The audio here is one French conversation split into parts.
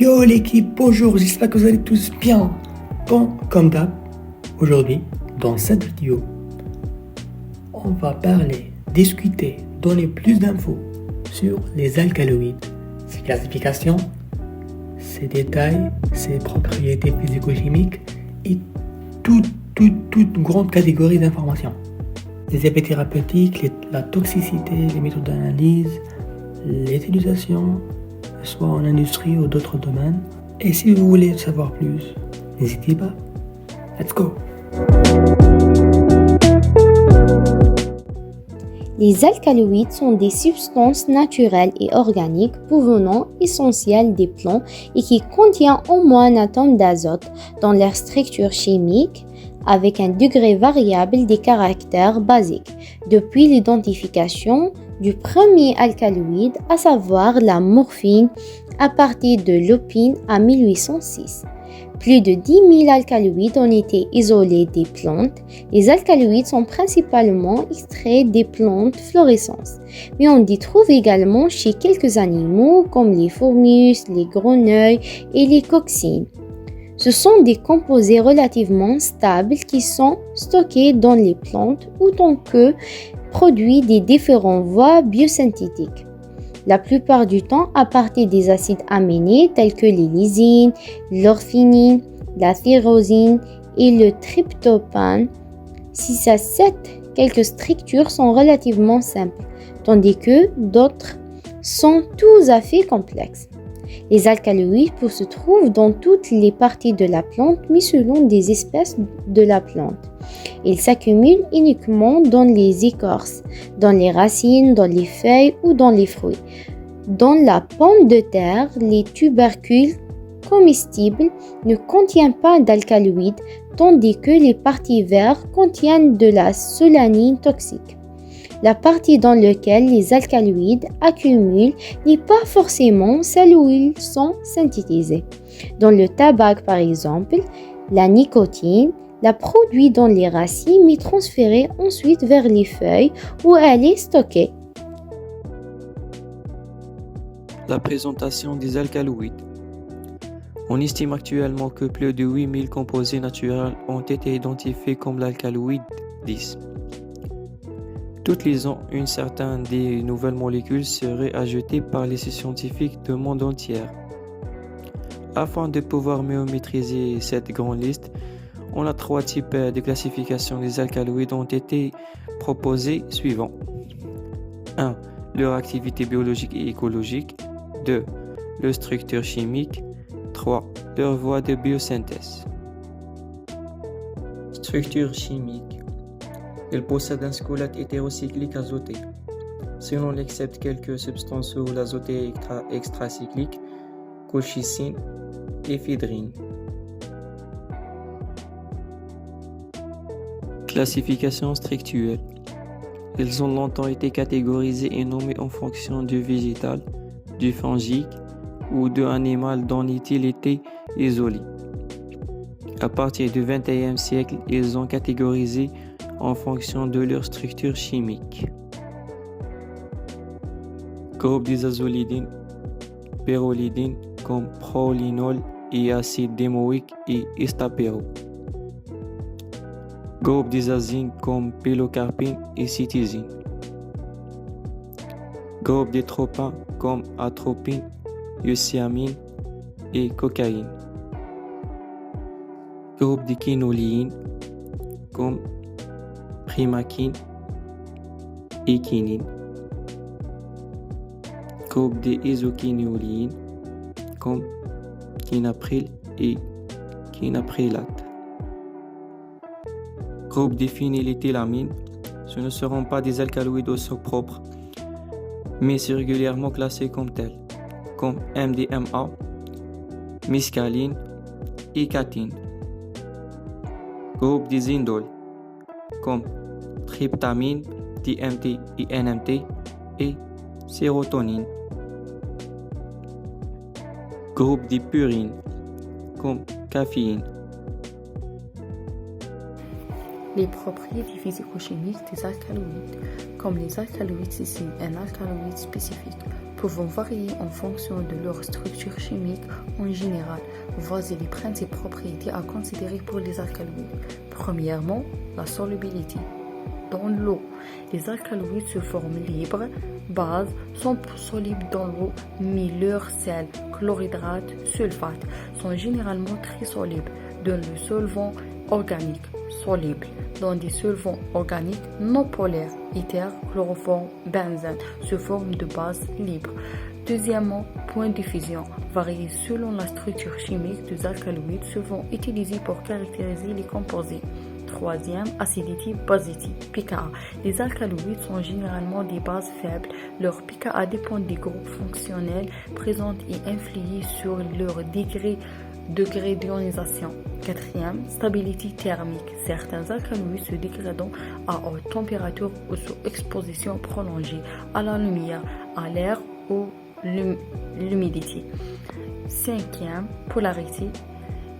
Yo l'équipe, bonjour, j'espère que vous allez tous bien. Bon, comme d'hab, aujourd'hui, dans cette vidéo, on va discuter, donner plus d'infos sur les alcaloïdes, ses classifications, ses détails, ses propriétés physico-chimiques et toute grande catégorie d'informations. Les effets thérapeutiques, la toxicité, les méthodes d'analyse, les utilisations, soit en industrie ou d'autres domaines. Et si vous voulez savoir plus, n'hésitez pas. Let's go! Les alcaloïdes sont des substances naturelles et organiques provenant essentielles des plantes et qui contiennent au moins un atome d'azote dans leur structure chimique avec un degré variable des caractères basiques. Depuis l'identification du premier alcaloïde, à savoir la morphine, à partir de l'opine en 1806. Plus de 10 000 alcaloïdes ont été isolés des plantes. Les alcaloïdes sont principalement extraits des plantes florescentes, mais on y trouve également chez quelques animaux comme les fourmis, les grenouilles et les coccinelles. Ce sont des composés relativement stables qui sont stockés dans les plantes autant que produits des différentes voies biosynthétiques. La plupart du temps à partir des acides aminés tels que les lysines, l'orphénine, la tyrosine et le tryptophane. 6 à 7, quelques structures sont relativement simples, tandis que d'autres sont tout à fait complexes. Les alcaloïdes se trouvent dans toutes les parties de la plante, mais selon des espèces de la plante. Ils s'accumulent uniquement dans les écorces, dans les racines, dans les feuilles ou dans les fruits. Dans la pomme de terre, les tubercules comestibles ne contiennent pas d'alcaloïdes, tandis que les parties vertes contiennent de la solanine toxique. La partie dans laquelle les alcaloïdes accumulent n'est pas forcément celle où ils sont synthétisés. Dans le tabac, par exemple, la nicotine la produit dans les racines mais transférée ensuite vers les feuilles où elle est stockée. La présentation des alcaloïdes. On estime actuellement que plus de 8000 composés naturels ont été identifiés comme l'alcaloïde 10. Toutes les ans, une certaine des nouvelles molécules seraient ajoutées par les scientifiques du monde entier. Afin de pouvoir mieux maîtriser cette grande liste, on a 3 types de classification des alcaloïdes ont été proposés suivants. 1. Leur activité biologique et écologique. 2. Leur structure chimique. 3. Leur voie de biosynthèse. Structure chimique. Il possède un squelette hétérocyclique azoté. Si l'on accepte quelques substances où l'azoté est extracyclique, colchicine, éphedrine. Classification structurelle. Ils ont longtemps été catégorisés et nommés en fonction du végétal, du fongique ou de animal dont ils étaient isolés. À partir du XXe siècle, ils ont catégorisé en fonction de leur structure chimique. Groupe des azolidines, pyrrolidines comme prolinol et acide démoïque et estapéro. Groupe des azines comme pilocarpine et cytisine. Groupe des tropins comme atropine, eucyamine et cocaïne. Groupe des quinoléines comme primaquine et quinine. Groupe des isoquinéoléines comme quinapril et quinaprilate. Groupe des phényléthylamines, ce ne seront pas des alcaloïdes au sort propre, mais c'est régulièrement classé comme tels, comme MDMA, mescaline et catine. Groupe des indoles, comme tryptamine, DMT et NMT et sérotonine. Groupe des purines, comme caféine. Les propriétés physico-chimiques des alcaloïdes. Comme les alcaloïdes, c'est un alcaloïde spécifique pouvant varier en fonction de leur structure chimique en général. Voici les principales propriétés à considérer pour les alcaloïdes. Premièrement, la solubilité. Dans l'eau, les alcaloïdes se forment libres, bases, sont solubles dans l'eau, mais leurs sels, chlorhydrates, sulfates sont généralement très solubles dans le solvant organique, solubles dans des solvants organiques non polaires, éther, chloroforme, benzène, sous forme de bases libres. Deuxièmement, point de fusion, varie selon la structure chimique des alcaloïdes souvent utilisés pour caractériser les composés. Troisième, acidité, basicité, pKa. Les alcaloïdes sont généralement des bases faibles. Leur pKa dépend des groupes fonctionnels présents et influent sur leur degré d'ionisation. Quatrième, stabilité thermique. Certains alcaloïdes se dégradent à haute température ou sous exposition prolongée à la lumière, à l'air ou l'humidité. Cinquième, polarité.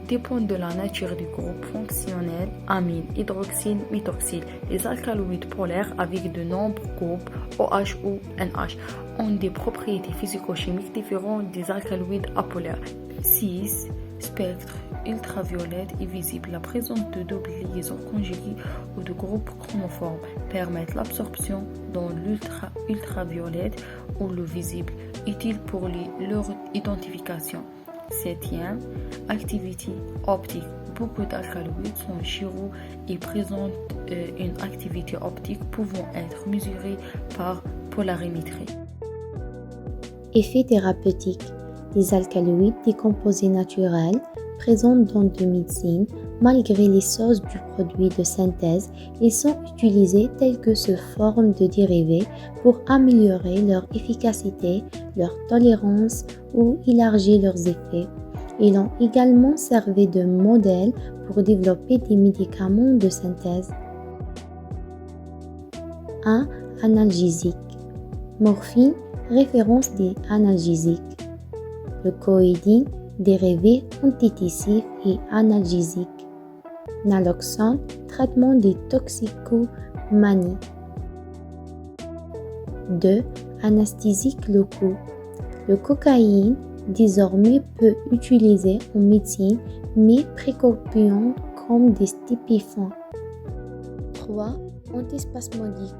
Dépend de la nature du groupe fonctionnel amine, hydroxyle, méthoxyle. Les alcaloïdes polaires avec de nombreux groupes OH ou NH ont des propriétés physico-chimiques différentes des alcaloïdes apolaires. 6. Spectre ultraviolet est visible. La présence de doubles liaisons conjuguées ou de groupes chromoformes permettent l'absorption dans l'ultraviolet ou le visible, utile pour leur identification. Septième, activité optique. Beaucoup d'alcaloïdes sont chiraux et présentent une activité optique pouvant être mesurée par polarimétrie. Effet thérapeutique. Les alcaloïdes, des composés naturels présents dans de médecine, malgré les sources du produit de synthèse, ils sont utilisés tels que sous forme de dérivés pour améliorer leur efficacité, leur tolérance ou élargir leurs effets. Ils ont également servi de modèle pour développer des médicaments de synthèse. 1. Analgésique. Morphine, référence des analgésiques. Le coïdine, dérivé antitussif et analgésique. Naloxone, traitement des toxicomanies. 2. Anesthésiques locaux. Le cocaïne, désormais peu utilisé en médecine, mais précopiant comme des stupéfiants. 3. Antispasmodiques.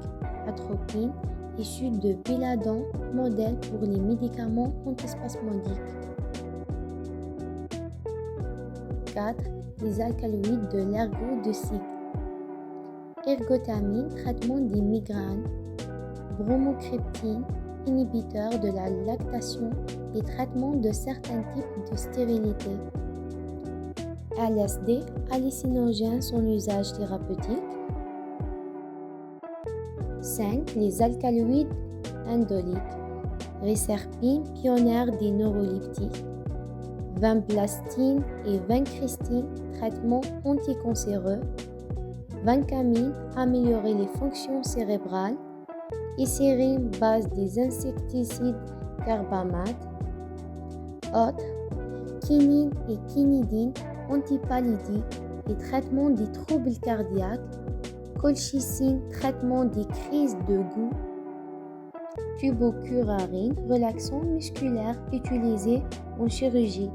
Atropine, issu de belladone, modèle pour les médicaments antispasmodiques. 4. Les alcaloïdes de l'ergot de cycle. Ergotamine, traitement des migraines. Bromocriptine, inhibiteur de la lactation et traitement de certains types de stérilité. LSD, hallucinogène son usage thérapeutique. 5. Les alcaloïdes indoliques. Riserpine, pionnière des neuroleptiques. Vinblastine et vincristine, traitement anticancéreux. Vancamine, améliorer les fonctions cérébrales. Icérine, base des insecticides carbamates. Autres, quinine et quinidine, antipalydiques et traitement des troubles cardiaques. Colchicine, traitement des crises de goût. Tubocurarine, relaxant musculaire utilisé en chirurgie.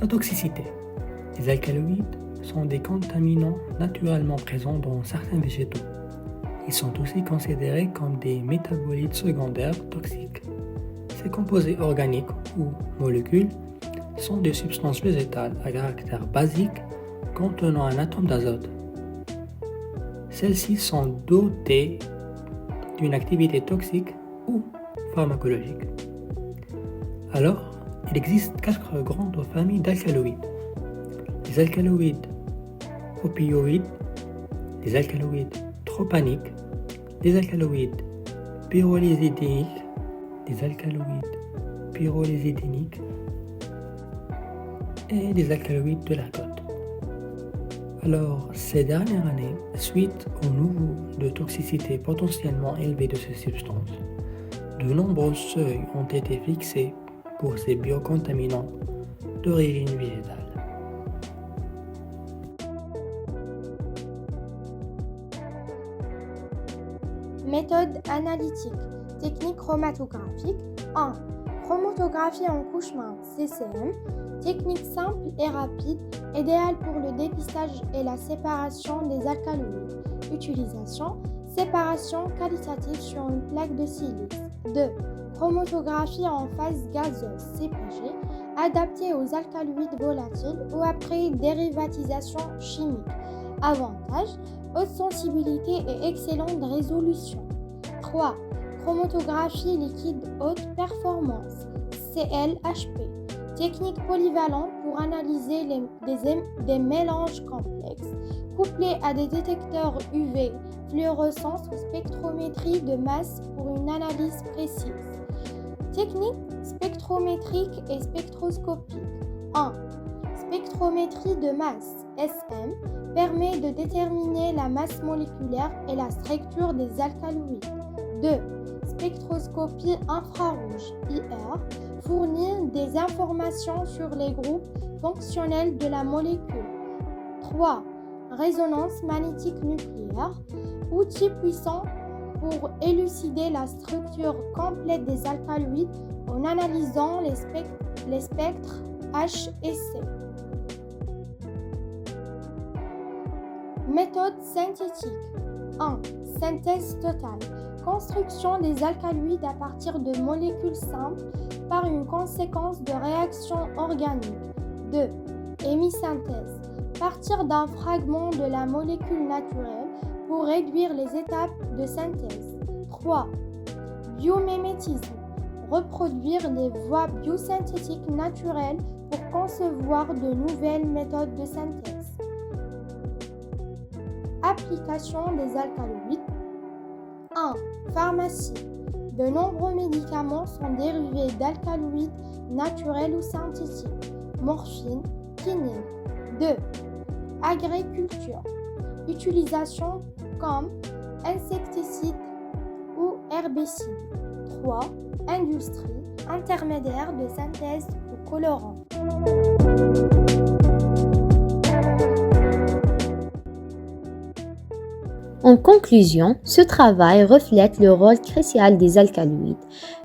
La toxicité. Les alcaloïdes sont des contaminants naturellement présents dans certains végétaux. Ils sont aussi considérés comme des métabolites secondaires toxiques. Ces composés organiques ou molécules sont des substances végétales à caractère basique contenant un atome d'azote. Celles-ci sont dotées d'une activité toxique ou pharmacologique. Alors, il existe 4 grandes familles d'alcaloïdes. Les alcaloïdes opioïdes, les alcaloïdes tropaniques, les alcaloïdes pyrrolizidiniques, les alcaloïdes pyrrolizidiniques et les alcaloïdes de l'ergote. Alors, ces dernières années, suite au niveau de toxicité potentiellement élevé de ces substances, de nombreux seuils ont été fixés pour ces biocontaminants d'origine végétale. Méthode analytique. Technique chromatographique. 1. Chromatographie en couche mince, CCM. Technique simple et rapide, idéale pour le dépistage et la séparation des alcaloïdes. Utilisation. Séparation qualitative sur une plaque de silice. 2. Chromatographie en phase gazeuse, CPG, adaptée aux alcaloïdes volatiles ou après dérivatisation chimique. Avantage, haute sensibilité et excellente résolution. 3. Chromatographie liquide haute performance, CLHP. Technique polyvalente pour analyser des mélanges complexes, couplés à des détecteurs UV, fluorescence ou spectrométrie de masse pour une analyse précise. Technique spectrométrique et spectroscopique. 1. Spectrométrie de masse, SM, permet de déterminer la masse moléculaire et la structure des alcaloïdes. 2. Spectroscopie infrarouge, IR, fournit des informations sur les groupes fonctionnels de la molécule. 3. Résonance magnétique nucléaire, outil puissant pour élucider la structure complète des alcaloïdes en analysant les spectres H et C. Méthode synthétique. 1. Synthèse totale. Construction des alcaloïdes à partir de molécules simples par une conséquence de réactions organiques. 2. Hémisynthèse. Partir d'un fragment de la molécule naturelle pour réduire les étapes de synthèse. 3. Biomimétisme. Reproduire les voies biosynthétiques naturelles pour concevoir de nouvelles méthodes de synthèse. Application des alcaloïdes. 1. Pharmacie. De nombreux médicaments sont dérivés d'alcaloïdes naturels ou synthétiques. Morphine, quinine. 2. Agriculture. Utilisation comme insecticide ou herbicide. 3. Industrie, intermédiaire de synthèse ou colorant. En conclusion, ce travail reflète le rôle crucial des alcaloïdes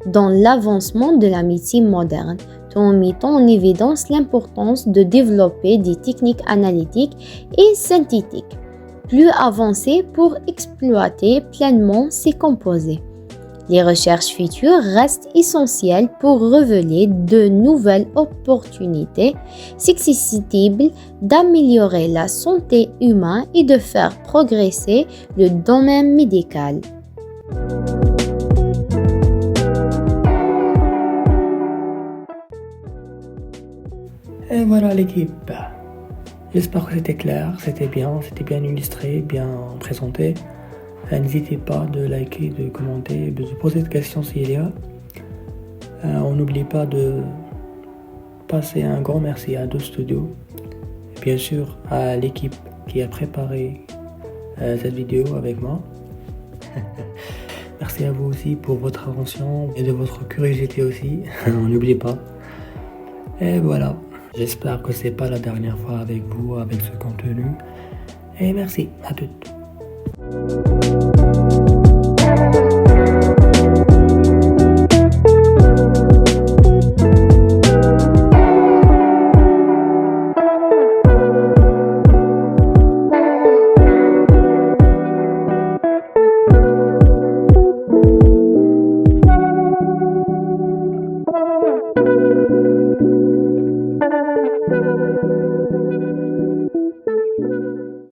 dans l'avancement de la médecine moderne, tout en mettant en évidence l'importance de développer des techniques analytiques et synthétiques plus avancées pour exploiter pleinement ces composés. Les recherches futures restent essentielles pour révéler de nouvelles opportunités susceptibles d'améliorer la santé humaine et de faire progresser le domaine médical. Et voilà l'équipe. J'espère que c'était clair, c'était bien illustré, bien présenté. N'hésitez pas de liker, de commenter, de se poser des questions s'il y a. On n'oublie pas de passer un grand merci à 2 studios. Et bien sûr à l'équipe qui a préparé cette vidéo avec moi. Merci à vous aussi pour votre attention et de votre curiosité aussi. On n'oublie pas. Et voilà. J'espère que c'est pas la dernière fois avec vous, avec ce contenu. Et merci à toutes.